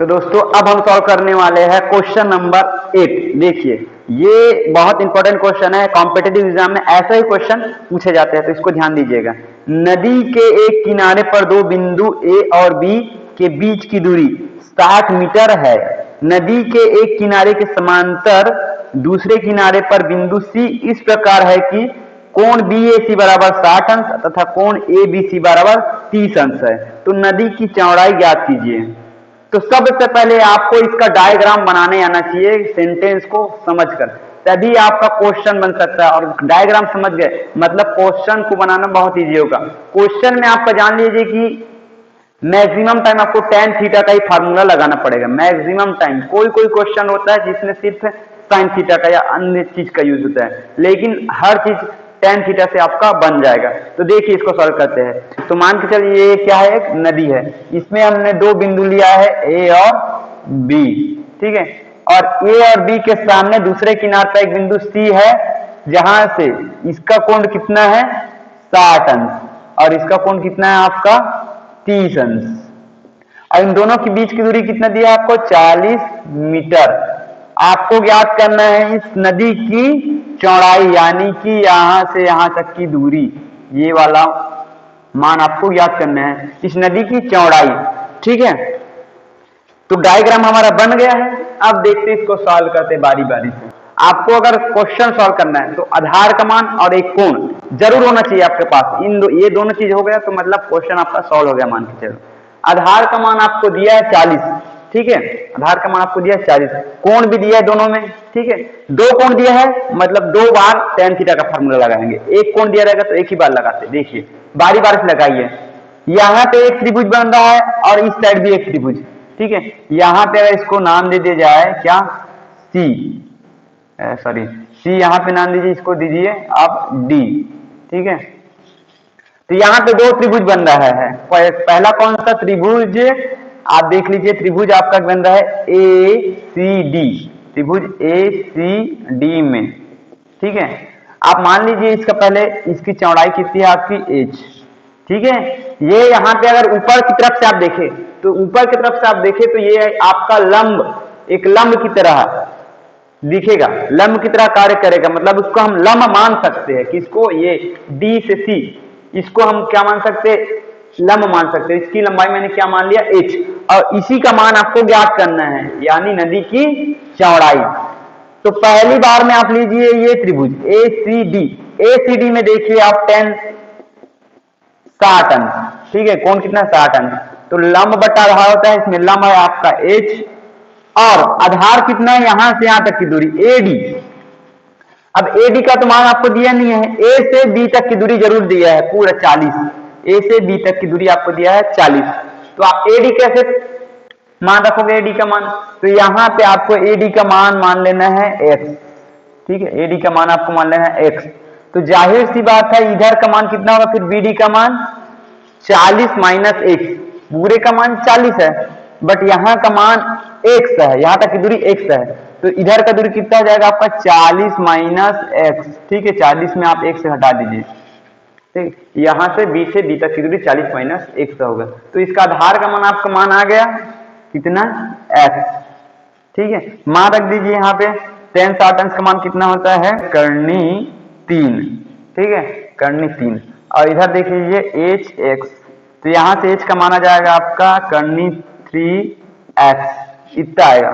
तो दोस्तों अब हम सॉल्व करने वाले हैं क्वेश्चन नंबर 8। देखिए ये बहुत इंपॉर्टेंट क्वेश्चन है, कॉम्पिटिटिव एग्जाम में ऐसा ही क्वेश्चन पूछे जाते हैं, तो इसको ध्यान दीजिएगा। नदी के एक किनारे पर दो बिंदु ए और बी के बीच की दूरी 60 मीटर है। नदी के एक किनारे के समांतर दूसरे किनारे पर बिंदु सी इस प्रकार है कि कोण बी ए सी बराबर 60 अंश तथा कोण ए बी सी बराबर 30 अंश है। तो नदी की चौड़ाई ज्ञात कीजिए। तो सबसे पहले आपको इसका डायग्राम बनाने आना चाहिए, सेंटेंस को समझकर, तभी आपका क्वेश्चन बन सकता है। और डायग्राम समझ गए मतलब क्वेश्चन को बनाना बहुत इजी होगा। क्वेश्चन में आपका जान लीजिए कि मैक्सिमम टाइम आपको tan थीटा का ही फार्मूला लगाना पड़ेगा। मैक्सिमम टाइम कोई कोई क्वेश्चन होता है जिसमें सिर्फ sin थीटा का या अन्य चीज का यूज होता है, लेकिन हर चीज tan थीटा से आपका बन जाएगा। तो देखिए इसको सॉल्व करते हैं। तो मान के चलिए ये क्या है, एक नदी है। इसमें हमने दो बिंदु लिया है ए और बी, ठीक है। और ए और बी के सामने दूसरे किनारे पर एक बिंदु सी है, जहां से इसका कोण कितना है 60 अंश और इसका कोण कितना है आपका 30 अंश। और इन दोनों के बीच की दूरी कितना दिया आपको 40 मीटर। आपको ज्ञात करना है इस नदी की चौड़ाई, यानी कि यहां से यहां तक की दूरी, ये वाला मान आपको ज्ञात करना है, इस नदी की चौड़ाई, ठीक है। तो डायग्राम हमारा बन गया है। अब देखते हैं इसको सॉल्व करते बारी बारी से। आपको अगर क्वेश्चन सॉल्व करना है तो आधार का मान और एक कोण जरूर होना चाहिए आपके पास। ये दोनों चीज हो गया तो मतलब क्वेश्चन आपका सॉल्व हो गया। मान के चलो आधार का मान आपको दिया है 40, ठीक है। आधार का मान आपको दिया है 40, कोण भी दिया है दोनों में, ठीक है। दो कोण दिया है मतलब दो बार tan थीटा का फार्मूला लगाएंगे। एक कोण दिया रहेगा तो एक ही बार लगाते। देखिए बारी बारी से लगाइए। यहाँ पे एक त्रिभुज बन रहा है और इस साइड भी एक त्रिभुज, ठीक है। यहाँ पे अगर इसको नाम दे दिया जाए क्या, सी, सॉरी सी, यहाँ पे नाम दीजिए, इसको दीजिए आप डी, ठीक है। तो यहाँ पे दो त्रिभुज बन रहा है। पहला कौन सा त्रिभुज, आप देख लीजिए, त्रिभुज आपका बन रहा है ए सी डी, त्रिभुज ए सी डी में, ठीक है। आप मान लीजिए इसका पहले इसकी चौड़ाई कितनी है आपकी एच, ठीक है। ये यहाँ पे अगर ऊपर की तरफ से आप देखें तो ऊपर की तरफ से आप देखें तो ये आपका लंब, एक लंब की तरह दिखेगा, लंब की तरह कार्य करेगा। मतलब उसको हम लंब मान सकते हैं, किसको, ये डी से सी, इसको हम क्या मान सकते हैं, लंब मान सकते हैं। इसकी लंबाई मैंने क्या मान लिया h, और इसी का मान आपको ज्ञात करना है, यानी नदी की चौड़ाई। तो पहली बार में आप लीजिए ये त्रिभुज ए सी डी, ए सी डी में देखिए आप 60 अंश, ठीक है। कौन कितना 60 अंश, तो लंब बटा रहा होता है, इसमें लंब है आपका h और आधार कितना है यहां से यहां तक की दूरी एडी। अब एडी का तो मान आपको दिया नहीं है, ए से बी तक की दूरी जरूर दिया है पूरा 40, ए से बी तक की दूरी आपको दिया है 40। तो आप एडी कैसे मान रखोगे, एडी का मान, तो यहां पे आपको एडी का मान लेना है x, ठीक है। एडी का मान आपको मान लेना है x। तो जाहिर सी बात है इधर का मान कितना होगा, फिर बीडी का मान 40 माइनस x, पूरे का मान 40 है बट यहाँ का मान x है, यहाँ तक की दूरी x है। तो इधर का दूरी कितना हो जाएगा आपका 40 माइनस x, ठीक है। 40 में आप x से हटा दीजिए, ठीक। यहाँ से b से b तक की दूरी 40 माइनस x होगा। तो इसका आधार का मान आपका मान आ गया कितना x, ठीक है। मान रख दीजिए यहाँ पे। tan 60 अंश का मान कितना होता है, कर्णी 3, ठीक है, कर्णी 3। और इधर देख लीजिए hx, तो यहाँ से h का मान आ जाएगा आपका कर्णी 3x, इतना आएगा,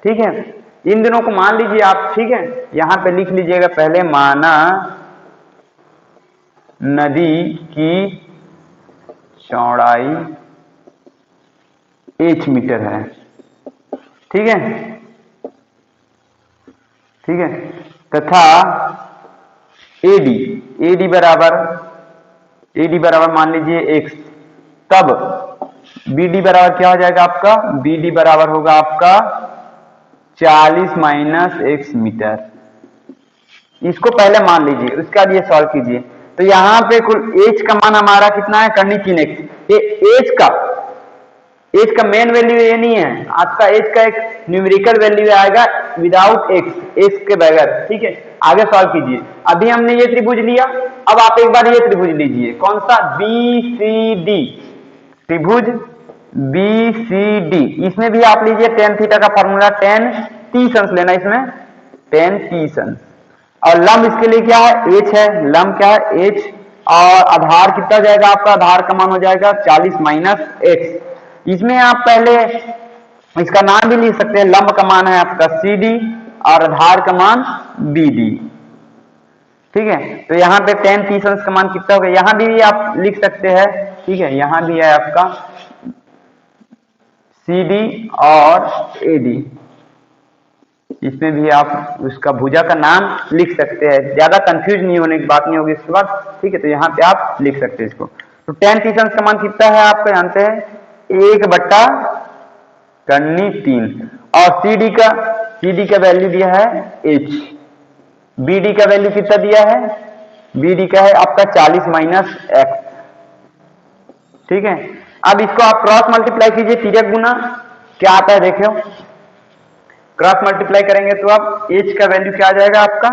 ठीक है। इन दोनों को मान लीजिए आप, ठीक है। यहां पे लिख लीजिएगा पहले, माना नदी की चौड़ाई h मीटर है, ठीक है, ठीक है। तथा एडी बराबर मान लीजिए x, तब बीडी बराबर क्या हो जाएगा आपका, बीडी बराबर होगा आपका 40 माइनस x मीटर। इसको पहले मान लीजिए, उसके बाद ये सॉल्व कीजिए। तो यहाँ पे कुल h का मान हमारा कितना है, कर्णी 3x। ये h का मेन वैल्यू ये नहीं है, आपका h का एक न्यूमेरिकल वैल्यू आएगा विदाउट x के बगैर, ठीक है। आगे सॉल्व कीजिए। अभी हमने ये त्रिभुज लिया, अब आप एक बार ये त्रिभुज लीजिए, कौन सा, BCD त्रिभुज बी सी डी, इसमें भी आप लीजिए टेन थीटा का फॉर्मूला, टेन टीसन्स लेना इसमें, टेन टीसन्स। और लंब इसके लिए क्या है, एच है, लंब क्या है, एच। और आधार कितना जाएगा आपका, आधार का मान हो जाएगा 40 माइनस एक्स। इसमें आप पहले इसका नाम भी लिख सकते हैं, लंब का मान है आपका सी डी और आधार का मान बी डी। ठीक है, तो यहाँ पे टेन टीसन्स का मान कितना होगा, यहां भी आप लिख सकते हैं। ठीक है, यहां भी है आपका सी डी और ए डी, इसमें भी आप उसका भुजा का नाम लिख सकते हैं, ज्यादा कंफ्यूज नहीं होने की बात नहीं होगी इसके बाद। ठीक है, तो यहाँ पे आप लिख सकते हैं इसको। तो टेन टीसन्स का मान कितना है आपको जानते हैं, 1/3। और सी डी का वैल्यू दिया है एच, बी डी का वैल्यू कितना दिया है, बी डी का है आपका 40 माइनस एक्स। ठीक है, अब इसको आप क्रॉस मल्टीप्लाई कीजिए, तिर्यक गुना क्या आता है देखो, क्रॉस मल्टीप्लाई करेंगे तो आप एच का वैल्यू क्या आ जाएगा आपका,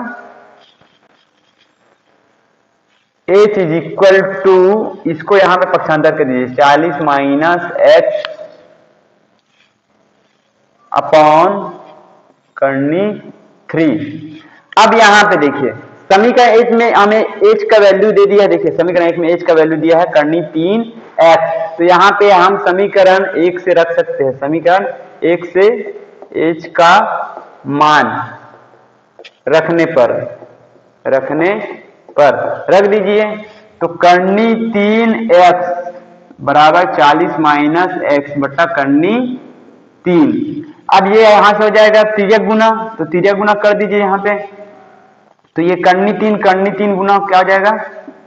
एच इज इक्वल टू, इसको यहां पे पक्षांतर कर दीजिए, 40 माइनस एक्स अपॉन करनी 3। अब यहां पे देखिए समीकरण 1 में हमें एच का वैल्यू दे दिया है, देखिए समीकरण 1 में एच का वैल्यू दिया है करनी 3 एक्स। तो यहां पे हम समीकरण 1 से रख सकते हैं, समीकरण 1 से एच का मान रखने पर रख दीजिए, तो करनी 3 एक्स बराबर 40 माइनस एक्स बटा करनी 3। अब ये यहां से हो जाएगा तिर्यक गुना, तो तिर्यक गुना कर दीजिए यहां पे, तो ये करनी 3 गुना क्या हो जाएगा,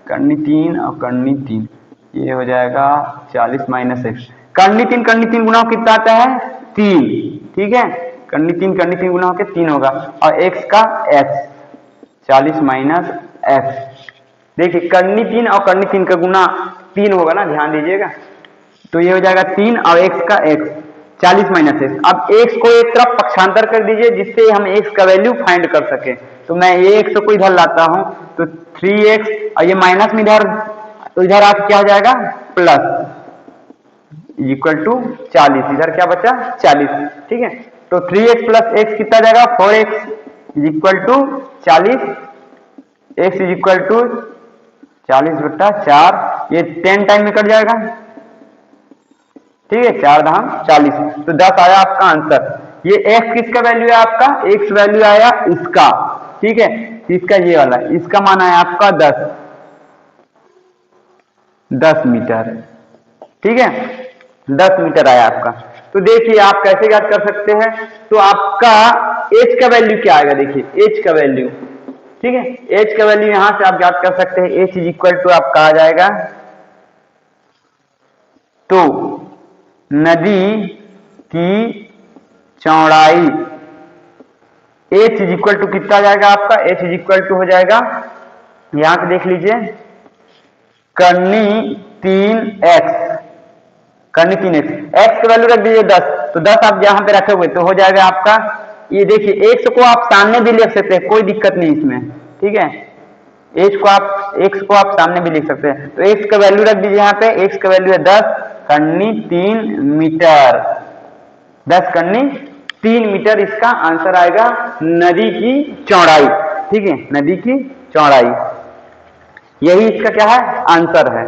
करनी 3 और करनी 3, ये हो जाएगा 40 माइनस एक्स। करनी 3 गुना कितना आता है, 3। ठीक है, करनी 3 गुना होकर 3 होगा, और एक्स का एक्स 40 माइनस एक्स। देखिए करनी 3 और करनी 3 का गुना 3 होगा ना, ध्यान दीजिएगा, तो ये हो जाएगा 3 और एक्स का एक्स 40 माइनस एक्स। अब एक्स को एक तरफ पक्षांतर कर दीजिए जिससे हम एक्स का वैल्यू फाइंड कर सके। तो मैं ये एक्स को इधर लाता हूं, तो 3x और ये माइनस में इधर, तो इधर आप क्या हो जाएगा प्लस इक्वल टू 40, इधर क्या बचा 40। ठीक है, तो 3x प्लस एक्स कितना जाएगा, 4x is equal to 40, x is equal to 40 बटा 4, ये 10 टाइम में कट जाएगा। ठीक है, 4 धाम 40, तो 10 आया आपका आंसर। ये x किसका वैल्यू है आपका, x वैल्यू आया इसका। ठीक है, इसका ये वाला, इसका मान आया आपका 10 मीटर। ठीक है, 10 मीटर आया आपका। तो देखिए आप कैसे याद कर सकते हैं, तो आपका h का वैल्यू क्या आएगा, देखिए h का वैल्यू। ठीक है, h का वैल्यू यहां से आप याद कर सकते हैं, h इज इक्वल टू आपका आ जाएगा, तो नदी की चौड़ाई h इज इक्वल टू कितना जाएगा आपका, h इज इक्वल टू हो जाएगा, यहां से देख लीजिए, करनी 3x, करनी 3x, x का वैल्यू रख दीजिए 10, तो 10 आप यहां पे रखे हुए तो हो जाएगा आपका, ये देखिए x को आप सामने भी लिख सकते हैं, कोई दिक्कत नहीं इसमें। ठीक है, x को आप सामने भी लिख सकते हैं, तो x का वैल्यू रख दीजिए यहाँ पे, x का वैल्यू है 10 करनी 3 मीटर, 10 करनी 3 मीटर इसका आंसर आएगा, नदी की चौड़ाई। ठीक है, नदी की चौड़ाई, यही इसका क्या है आंसर है।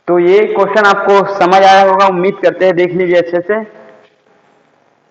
तो ये क्वेश्चन आपको समझ आया होगा, उम्मीद करते हैं, देख लीजिए अच्छे से।